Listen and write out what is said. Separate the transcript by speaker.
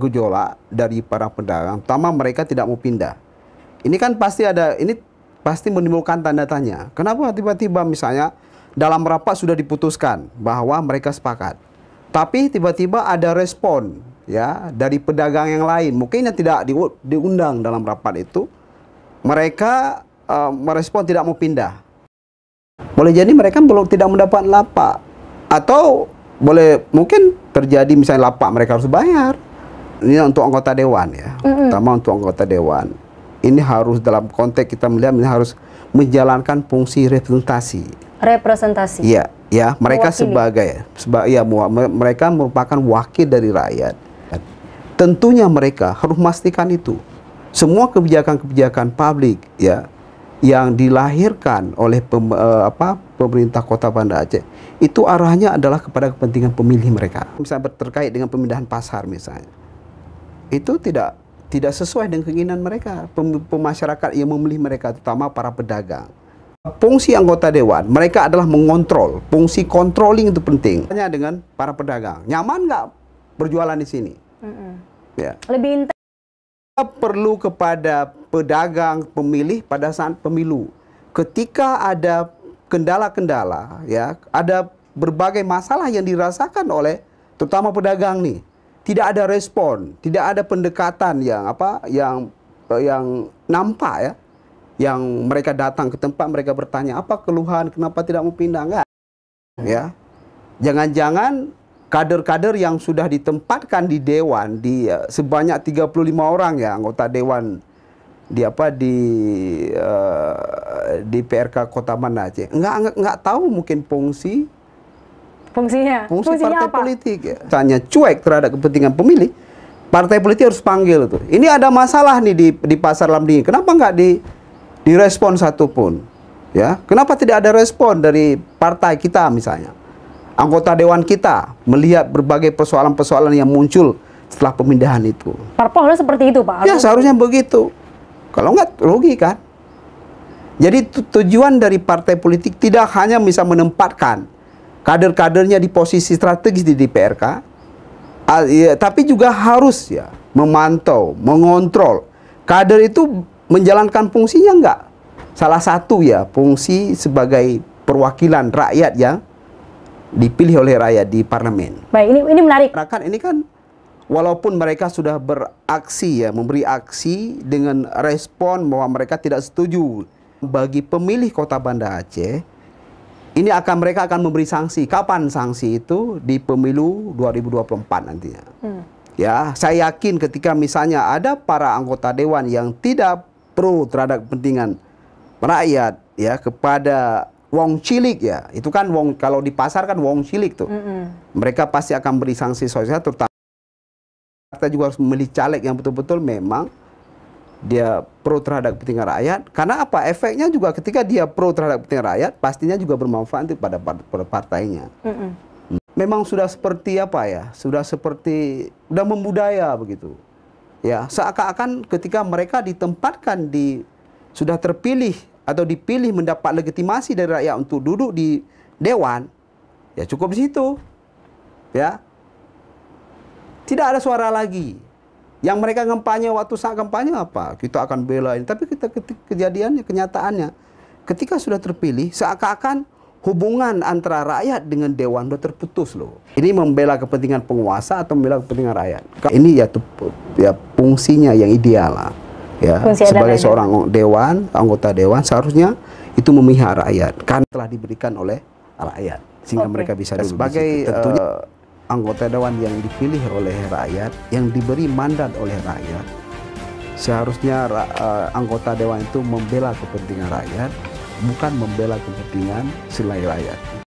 Speaker 1: gejolak dari para pedagang, pertama mereka tidak mau pindah. Ini kan pasti ada, ini pasti menimbulkan tanda tanya. Kenapa tiba-tiba misalnya dalam rapat sudah diputuskan bahwa mereka sepakat, tapi tiba-tiba ada respon ya dari pedagang yang lain, mungkin yang tidak diundang dalam rapat itu, mereka merespon tidak mau pindah. Boleh jadi mereka belum tidak mendapat lapak, atau boleh mungkin terjadi misalnya lapak mereka harus bayar. Ini untuk anggota dewan ya, terutama untuk anggota dewan. Ini harus dalam konteks kita melihat ini harus menjalankan fungsi representasi. Representasi. Iya, ya mereka mereka merupakan wakil dari rakyat. Tentunya mereka harus memastikan itu. Semua kebijakan-kebijakan publik ya yang dilahirkan oleh pemerintah Kota Banda Aceh itu arahnya adalah kepada kepentingan pemilih mereka. Misalnya terkait dengan pemindahan pasar misalnya, itu tidak sesuai dengan keinginan mereka, pemasyarakat yang memilih mereka, terutama para pedagang. Fungsi anggota dewan mereka adalah mengontrol, fungsi controlling itu penting. Hanya dengan para pedagang, nyaman nggak berjualan di sini? Ya. Lebih perlu kepada pedagang, pemilih pada saat pemilu. Ketika ada kendala-kendala, ya, ada berbagai masalah yang dirasakan oleh terutama pedagang nih, tidak ada respon, tidak ada pendekatan yang nampak ya, yang mereka datang ke tempat mereka bertanya apa keluhan, kenapa tidak mau pindah, enggak, ya, jangan-jangan kader-kader yang sudah ditempatkan di dewan sebanyak 35 orang ya anggota dewan di PRK Kota Banda Aceh nggak tahu mungkin fungsi partai apa? Politik ya. Tanya cuek terhadap kepentingan pemilih, partai politik harus panggil tuh. Ini ada masalah nih di Pasar Lamding, kenapa nggak direspon satupun ya, kenapa tidak ada respon dari partai kita misalnya, anggota dewan kita melihat berbagai persoalan-persoalan yang muncul setelah pemindahan itu.
Speaker 2: Parpol seperti itu, Pak?
Speaker 1: Ya, seharusnya begitu. Kalau enggak, rugi kan? Jadi tujuan dari partai politik tidak hanya bisa menempatkan kader-kadernya di posisi strategis di PRK, tapi juga harus ya memantau, mengontrol. Kader itu menjalankan fungsinya enggak? Salah satu ya, fungsi sebagai perwakilan rakyat yang dipilih oleh rakyat di parlemen.
Speaker 2: Baik, ini menarik.
Speaker 1: Ini kan walaupun mereka sudah beraksi ya, memberi aksi dengan respon bahwa mereka tidak setuju, bagi pemilih Kota Banda Aceh, ini mereka akan memberi sanksi. Kapan sanksi itu? Di pemilu 2024 nantinya. Ya, saya yakin ketika misalnya ada para anggota dewan yang tidak pro terhadap kepentingan rakyat ya kepada wong cilik ya, itu kan wong, kalau di pasar kan wong cilik tuh. Mereka pasti akan beri sanksi sosial, terutama kita juga harus memilih caleg yang betul-betul memang dia pro terhadap kepentingan rakyat. Karena apa? Efeknya juga ketika dia pro terhadap kepentingan rakyat, pastinya juga bermanfaat pada partainya. Memang sudah seperti apa ya? Sudah membudaya begitu. Ya, seakan-akan ketika mereka ditempatkan sudah terpilih atau dipilih mendapat legitimasi dari rakyat untuk duduk di dewan, ya cukup di situ. Ya. Tidak ada suara lagi. Yang mereka kampanye waktu saat kampanye apa? Kita akan bela ini. Tapi kejadiannya, kenyataannya, ketika sudah terpilih, seakan-akan hubungan antara rakyat dengan dewan sudah terputus loh. Ini membela kepentingan penguasa atau membela kepentingan rakyat? Ini ya fungsinya yang ideal lah. Ya, sebagai seorang dewan, anggota dewan seharusnya itu memihak rakyat karena telah diberikan oleh rakyat sehingga mereka bisa duduk sebagai tentunya anggota dewan yang dipilih oleh rakyat, yang diberi mandat oleh rakyat. Seharusnya anggota dewan itu membela kepentingan rakyat, bukan membela kepentingan selain rakyat.